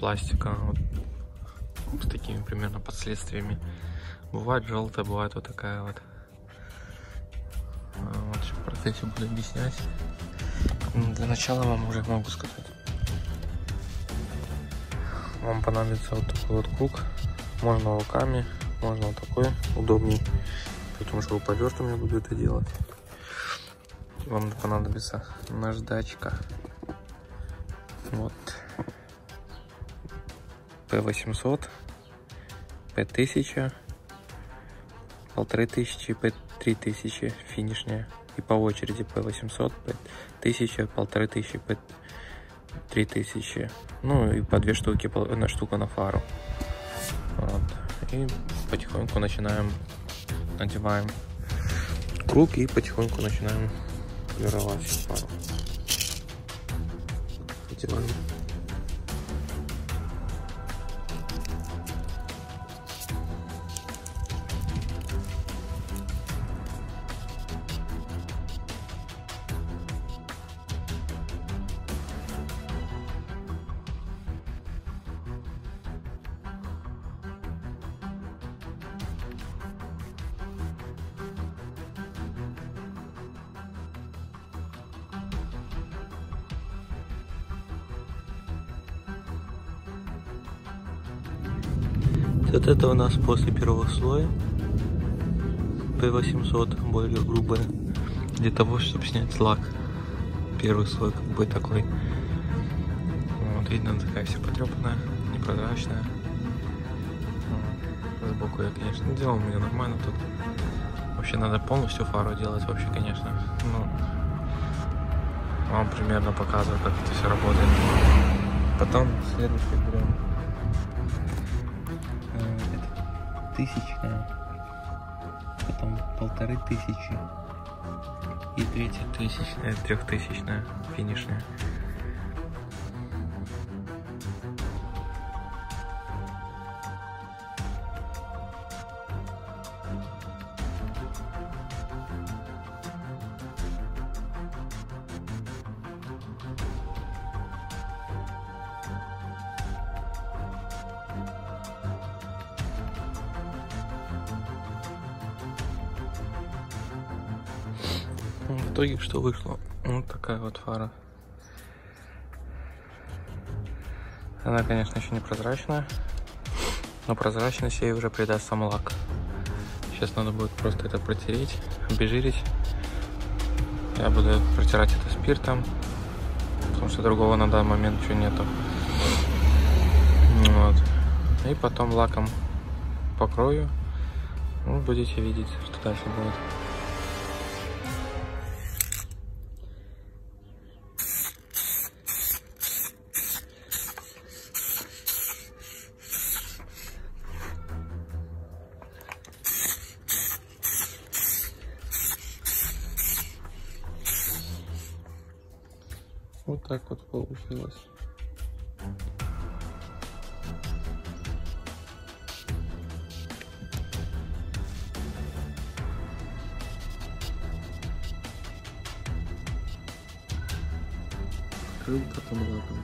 пластика, вот, с такими примерно последствиями. Бывает желтая, бывает вот такая вот. Вот сейчас в процессе буду объяснять. Для начала вам уже могу сказать. Вам понадобится вот такой вот круг. Можно руками, можно вот такой, удобней. Потому что упадет, я буду это делать. Вам понадобится наждачка. Вот. P800, P1000, 1500, P3000 финишная. И по очереди P800, P1000, 1500, P3000. Ну и по 2 штуки, одна штука на фару. Вот. И потихоньку начинаем, надеваем круг и потихоньку начинаем полировать фару. Надеваем. Вот это у нас после первого слоя. P800, более грубая. Для того, чтобы снять лак. Первый слой как бы такой. Вот, видно, такая вся потрепанная, непрозрачная. Сбоку я, конечно, делал, у меня нормально тут. Вообще надо полностью фару делать, вообще, конечно. Ну, вам примерно показываю, как это все работает. Потом следующий берем. Это 1000, потом 1500 и 3000 финишная. В итоге что вышло? Вот такая вот фара. Она, конечно, еще не прозрачная, но прозрачность ей уже придаст сам лак. Сейчас надо будет просто это протереть, обезжирить. Я буду протирать это спиртом, потому что другого на данный момент еще нету. Вот. И потом лаком покрою. Ну, будете видеть, что дальше будет. Вот так вот получилось. Крылья потом лаком.